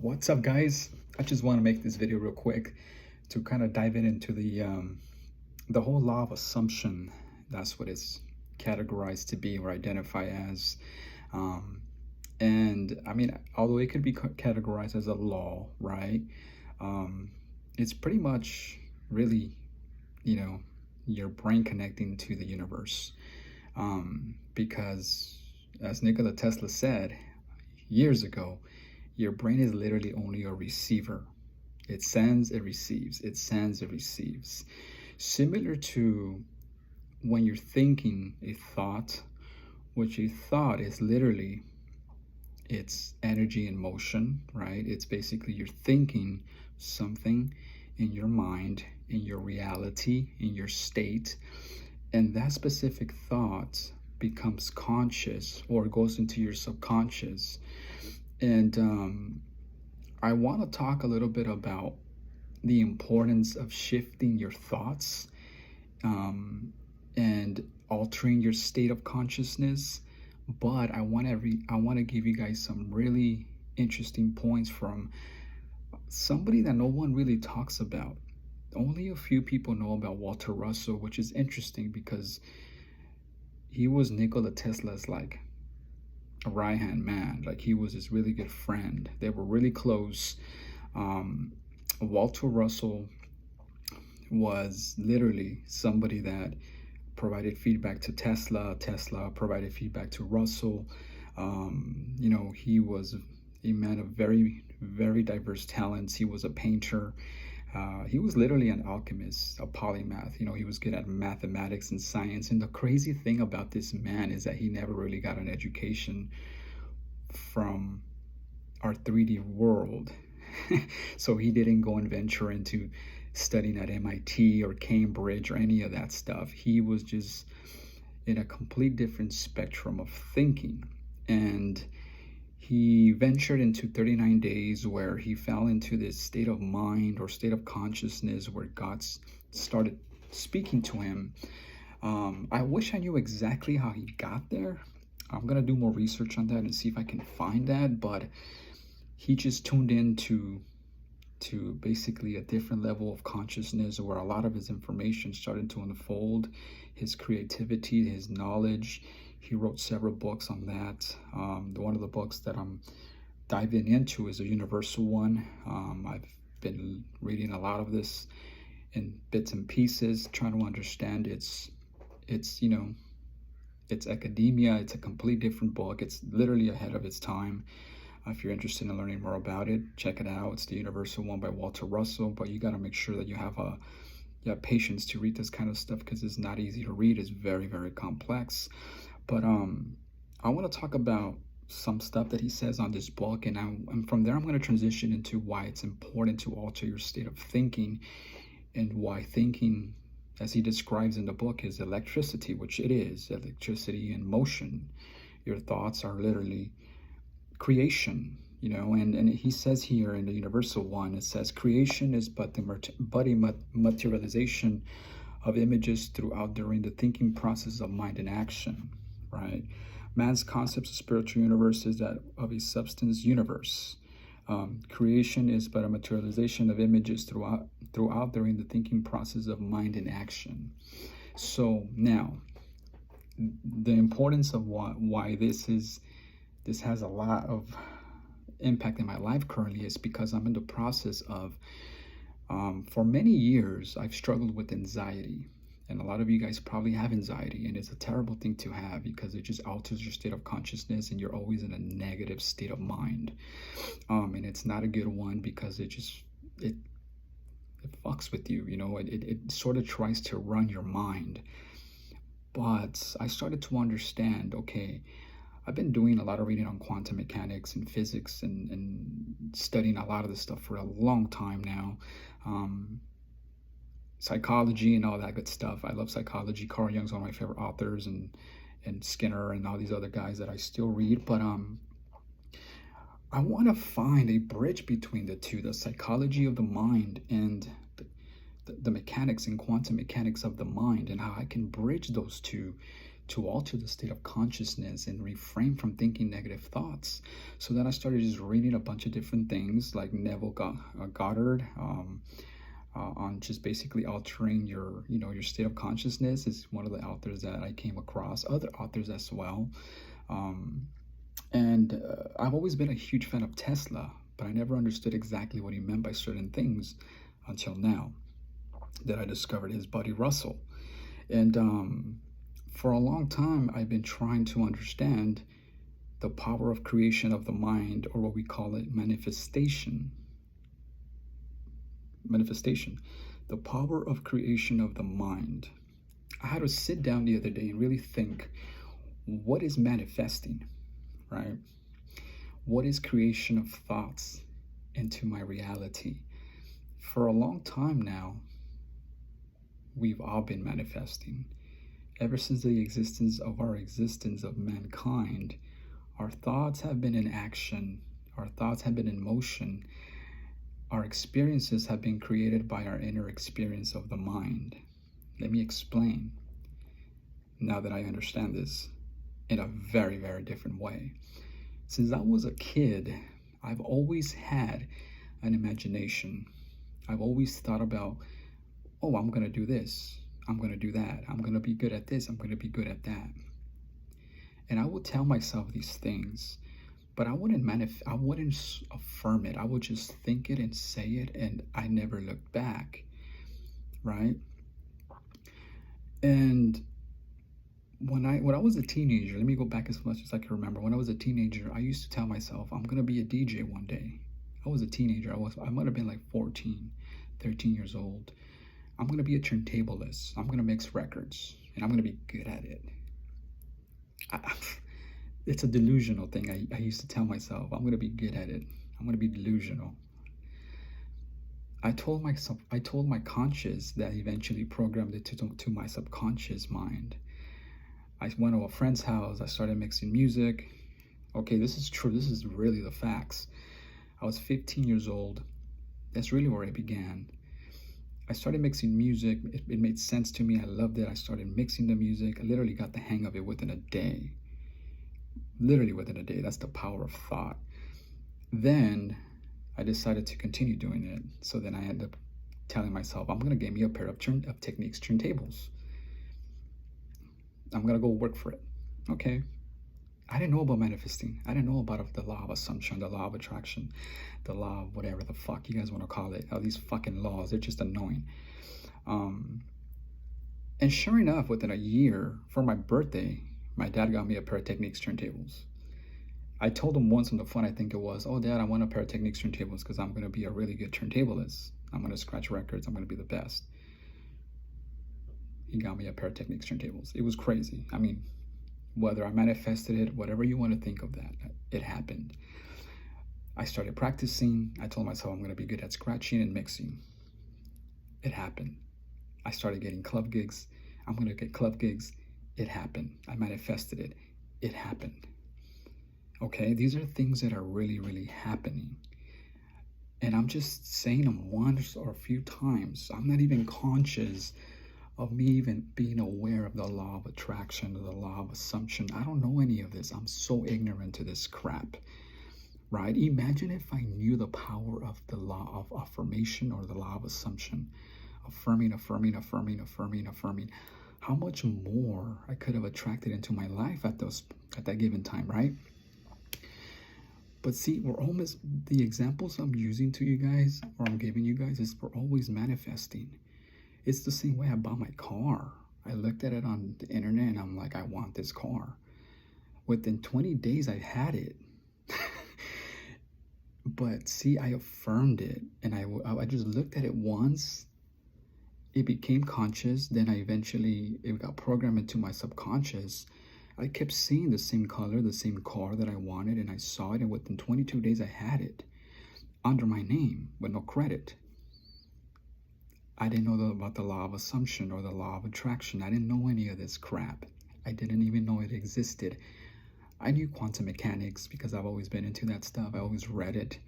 What's up, guys? I just want to make this video real quick to kind of dive into the whole law of assumption. That's what it's categorized to be or identify as. Um, and I mean, although it could be categorized as a law, right? Um, it's pretty much really, you know, your brain connecting to the universe. Because as Nikola Tesla said years ago, your brain is literally only a receiver. It sends, it receives, it sends, it receives. Similar to when you're thinking a thought, which a thought is literally it's energy in motion, right? It's basically you're thinking something in your mind, in your reality, in your state, and that specific thought becomes conscious or goes into your subconscious. And I want to talk a little bit about the importance of shifting your thoughts and altering your state of consciousness. But I want to give you guys some really interesting points from somebody that no one really talks about. Only a few people know about Walter Russell, which is interesting because he was Nikola Tesla's like a right hand man. Like he was his really good friend. They were really close. Walter Russell was literally somebody that provided feedback to Tesla. Tesla provided feedback to Russell. He was a man of very, very diverse talents. He was a painter. He was literally an alchemist, a polymath. He was good at mathematics and science. And the crazy thing about this man is that he never really got an education from our 3D world. So he didn't go and venture into studying at MIT or Cambridge or any of that stuff. He was just in a complete different spectrum of thinking. And he ventured into 39 days where he fell into this state of mind or state of consciousness where God started speaking to him. I wish I knew exactly how he got there. I'm going to do more research on that and see if I can find that. But he just tuned in to basically a different level of consciousness where a lot of his information started to unfold, his creativity, his knowledge. He wrote several books on that. One of the books that I'm diving into is a universal one. I've been reading a lot of this in bits and pieces, trying to understand it's academia. It's a complete different book. It's literally ahead of its time. If you're interested in learning more about it, check it out. It's the Universal One by Walter Russell, but you got to make sure that you have patience to read this kind of stuff because it's not easy to read. It's very, very complex. But I want to talk about some stuff that he says on this book, and from there I'm going to transition into why it's important to alter your state of thinking and why thinking, as he describes in the book, is electricity, which it is, electricity in motion. Your thoughts are literally creation, and he says here in the Universal One, it says creation is but the materialization of images throughout during the thinking process of mind and action, right? Man's concepts of spiritual universe is that of a substance universe. Creation is but a materialization of images throughout during the thinking process of mind and action. So now, the importance of why this has a lot of impact in my life currently is because I'm in the process of, for many years, I've struggled with anxiety. And a lot of you guys probably have anxiety, and it's a terrible thing to have because it just alters your state of consciousness and you're always in a negative state of mind. And it's not a good one because it fucks with you, it sort of tries to run your mind. But I started to understand, okay, I've been doing a lot of reading on quantum mechanics and physics and studying a lot of this stuff for a long time now. Psychology and all that good stuff. I love psychology. Carl Jung's one of my favorite authors, and Skinner and all these other guys that I still read. But I want to find a bridge between the two, the psychology of the mind and the mechanics and quantum mechanics of the mind, and how I can bridge those two to alter the state of consciousness and refrain from thinking negative thoughts. So then I started just reading a bunch of different things like Goddard, on just basically altering your state of consciousness is one of the authors that I came across. Other authors as well. And I've always been a huge fan of Tesla, but I never understood exactly what he meant by certain things until now that I discovered his buddy Russell. And for a long time, I've been trying to understand the power of creation of the mind, or what we call it, manifestation. Manifestation, the power of creation of the mind. I had to sit down the other day and really think, what is manifesting, right? What is creation of thoughts into my reality? For a long time now, we've all been manifesting. Ever since the existence of mankind, our thoughts have been in action, our thoughts have been in motion. Our experiences have been created by our inner experience of the mind. Let me explain, now that I understand this in a very, very different way. Since I was a kid, I've always had an imagination. I've always thought about, oh, I'm going to do this, I'm going to do that, I'm going to be good at this, I'm going to be good at that. And I would tell myself these things, but I wouldn't affirm it. I would just think it and say it, and I never looked back, right? And when I was a teenager, let me go back as much as I can remember. When I was a teenager, I used to tell myself, I'm gonna be a DJ one day. I was a teenager. I might have been like 14, 13 years old. I'm gonna be a turntablist. I'm gonna mix records, and I'm gonna be good at it. It's a delusional thing. I used to tell myself, I'm going to be good at it. I'm going to be delusional. I told my conscious that eventually programmed it to my subconscious mind. I went to a friend's house. I started mixing music. Okay, this is true. This is really the facts. I was 15 years old. That's really where it began. I started mixing music. It made sense to me. I loved it. I started mixing the music. I literally got the hang of it within a day. Literally within a day. That's the power of thought. Then I decided to continue doing it. So then I ended up telling myself, I'm going to get me a pair of Technics turntables. I'm going to go work for it. Okay. I didn't know about manifesting. I didn't know about the law of assumption, the law of attraction, the law of whatever the fuck you guys want to call it. All these fucking laws, they're just annoying. And sure enough, within a year, for my birthday, my dad got me a pair of Technics turntables. I told him once on the phone, I think it was, oh, Dad, I want a pair of Technics turntables because I'm going to be a really good turntablist. I'm going to scratch records. I'm going to be the best. He got me a pair of Technics turntables. It was crazy. I mean, whether I manifested it, whatever you want to think of that, it happened. I started practicing. I told myself I'm going to be good at scratching and mixing. It happened. I started getting club gigs. I'm going to get club gigs. It happened. I manifested it. It happened. Okay, these are things that are really, really happening. And I'm just saying them once or a few times. I'm not even conscious of me even being aware of the law of attraction or the law of assumption. I don't know any of this. I'm so ignorant to this crap, right? Imagine if I knew the power of the law of affirmation or the law of assumption. Affirming, affirming, affirming, affirming, affirming. How much more I could have attracted into my life at that given time, right? But see, the examples I'm using to you guys, or I'm giving you guys, is we're always manifesting. It's the same way I bought my car. I looked at it on the internet and I'm like, I want this car. Within 20 days, I had it. But see, I affirmed it, and I just looked at it once. It became conscious. Then it got programmed into my subconscious. I kept seeing the same color, the same car that I wanted, and I saw it, and within 22 days I had it under my name with no credit. I didn't know about the law of assumption or the law of attraction. I didn't know any of this crap. I didn't even know it existed. I knew quantum mechanics because I've always been into that stuff. I always read it.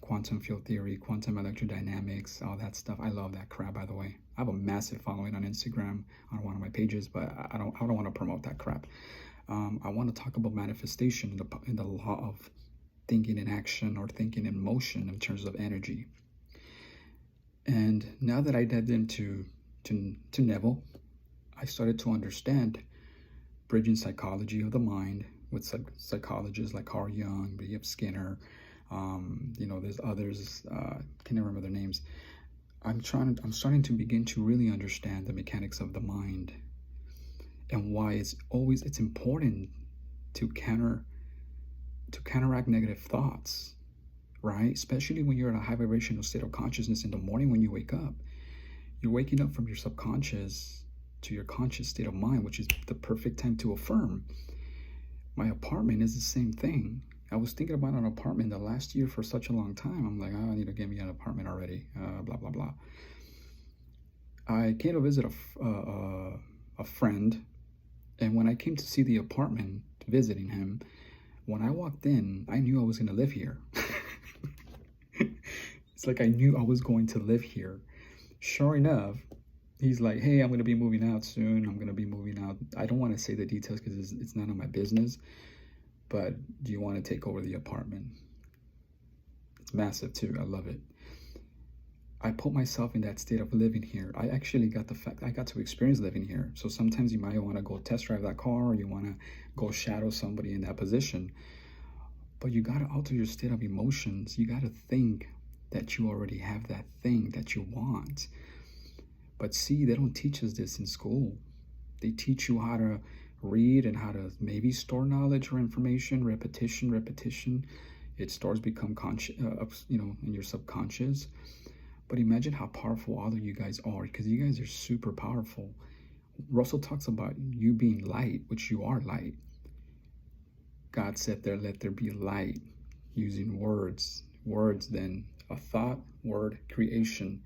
quantum field theory, quantum electrodynamics, all that stuff. I love that crap, by the way. I have a massive following on Instagram on one of my pages, but I don't want to promote that crap. I want to talk about manifestation in the law of thinking in action or thinking in motion in terms of energy. And now that I dived into to Neville, I started to understand bridging psychology of the mind with psychologists like Carl Jung, B.F. Skinner. There's others. Can't remember their names. I'm starting to begin to really understand the mechanics of the mind and why it's important to counteract negative thoughts, right? Especially when you're in a high vibrational state of consciousness in the morning when you wake up. You're waking up from your subconscious to your conscious state of mind, which is the perfect time to affirm. My apartment is the same thing. I was thinking about an apartment the last year for such a long time. I'm like, I need to get me an apartment already, blah, blah, blah. I came to visit a friend, and when I came to see the apartment, visiting him, when I walked in, I knew I was going to live here. It's like I knew I was going to live here. Sure enough, he's like, hey, I'm going to be moving out soon. I'm going to be moving out. I don't want to say the details because it's none of my business. But do you want to take over the apartment? It's massive too. I love it. I put myself in that state of living here. I actually got to experience living here. So sometimes you might want to go test drive that car, or you want to go shadow somebody in that position. But you got to alter your state of emotions. You got to think that you already have that thing that you want. But see, they don't teach us this in school. They teach you how to read and how to maybe store knowledge or information, repetition. It starts become conscious, in your subconscious. But imagine how powerful all of you guys are, because you guys are super powerful. Russell talks about you being light, which you are light. God said there, let there be light, using words. Words, then a thought, word, creation.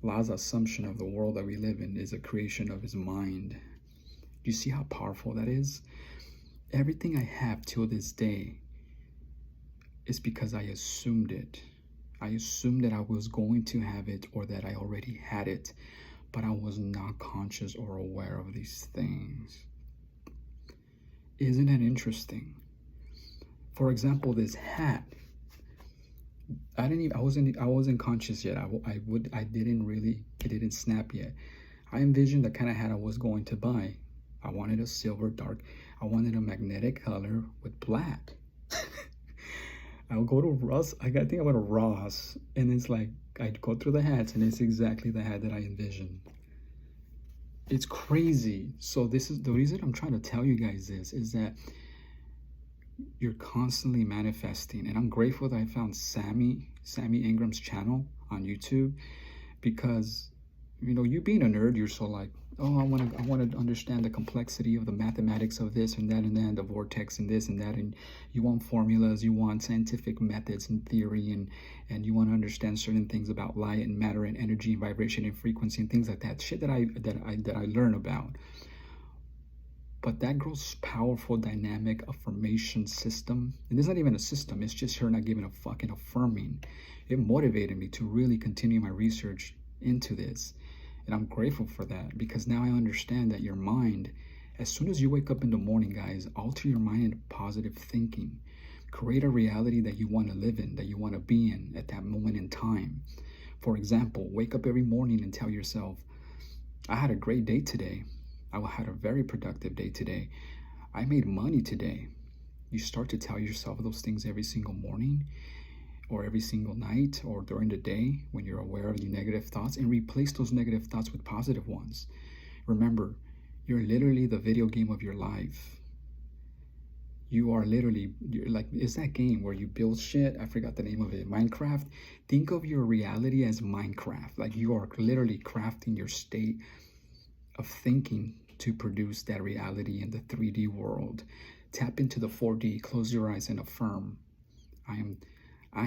Allah's assumption of the world that we live in is a creation of his mind. You see how powerful that is? Everything I have till this day is because I assumed it. I assumed that I was going to have it, or that I already had it, but I was not conscious or aware of these things. Isn't that interesting? For example, this hat. I wasn't conscious yet. It didn't snap yet. I envisioned the kind of hat I was going to buy. I wanted a silver dark. I wanted a magnetic color with black. I'll go to Ross. I think I went to Ross, and it's like I'd go through the hats, and it's exactly the hat that I envisioned. It's crazy. So this is the reason I'm trying to tell you guys this, is that you're constantly manifesting. And I'm grateful that I found Sammy Ingram's channel on YouTube, because you being a nerd, you're so like, oh, I want to understand the complexity of the mathematics of this and that, and the vortex and this and that, and you want formulas, you want scientific methods and theory, and you want to understand certain things about light and matter and energy and vibration and frequency and things like that. Shit that I learn about. But that girl's powerful dynamic affirmation system, and it's not even a system, it's just her not giving a fucking affirming. It motivated me to really continue my research into this. And I'm grateful for that, because now I understand that your mind, as soon as you wake up in the morning, guys, alter your mind into positive thinking. Create a reality that you want to live in, that you want to be in at that moment in time. For example, wake up every morning and tell yourself, I had a great day today. I had a very productive day today. I made money today. You start to tell yourself those things every single morning, or every single night, or during the day when you're aware of the negative thoughts, and replace those negative thoughts with positive ones. Remember, you're literally the video game of your life. You're like, it's that game where you build shit. I forgot the name of it. Minecraft. Think of your reality as Minecraft. Like, you are literally crafting your state of thinking to produce that reality in the 3D world. Tap into the 4D, close your eyes and affirm. I am a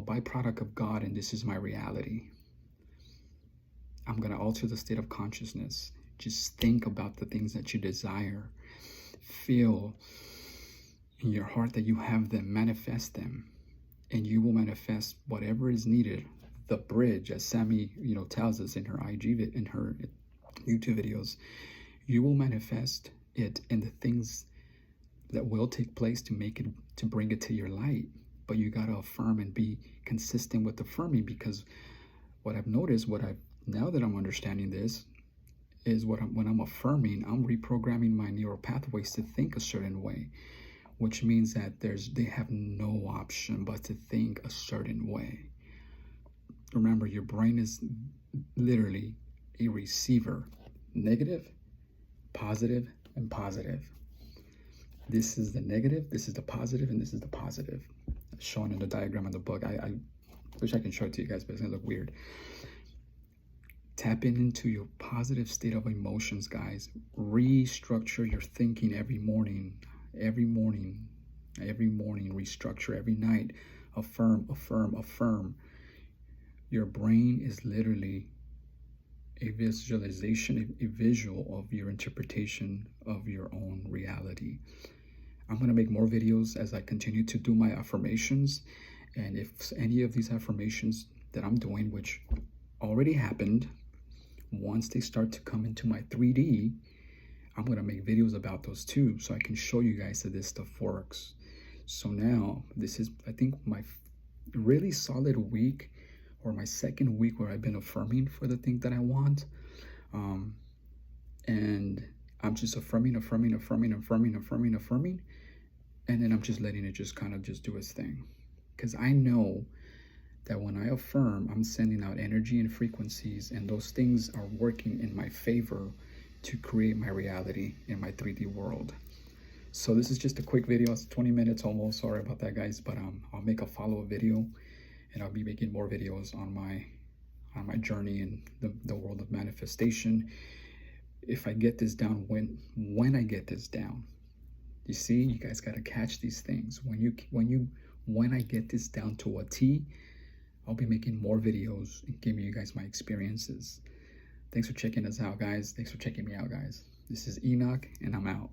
byproduct of God, and this is my reality. I'm going to alter the state of consciousness. Just think about the things that you desire. Feel in your heart that you have them, manifest them, and you will manifest whatever is needed. The bridge, as Sammy, tells us in her in her YouTube videos, you will manifest it in the things that will take place to make it, to bring it to your light. But you got to affirm and be consistent with affirming, because what I've noticed, now that I'm understanding this, is when I'm affirming, I'm reprogramming my neural pathways to think a certain way, which means that they have no option but to think a certain way. Remember, your brain is literally a receiver, negative, positive, and positive. This is the negative, this is the positive, and this is the positive, shown in the diagram in the book. I wish I can show it to you guys, but it's gonna look weird. Tap into your positive state of emotions, guys. Restructure your thinking every morning, restructure every night. Affirm, affirm, affirm. Your brain is literally a visualization, a visual of your interpretation of your own reality. I'm going to make more videos as I continue to do my affirmations. And if any of these affirmations that I'm doing, which already happened, once they start to come into my 3D, I'm going to make videos about those too, so I can show you guys that this stuff works. So now, this is, I think, my really solid week, or my second week where I've been affirming for the thing that I want. And I'm just affirming. And then I'm just letting it just kind of just do its thing. Because I know that when I affirm, I'm sending out energy and frequencies, and those things are working in my favor to create my reality in my 3D world. So this is just a quick video. It's 20 minutes almost. Sorry about that, guys. But I'll make a follow-up video, and I'll be making more videos on my journey in the world of manifestation. If I get this down, when I get this down, you see, you guys got to catch these things. When I get this down to a T, I'll be making more videos and giving you guys my experiences. Thanks for checking us out, guys. Thanks for checking me out, guys. This is Enoch, and I'm out.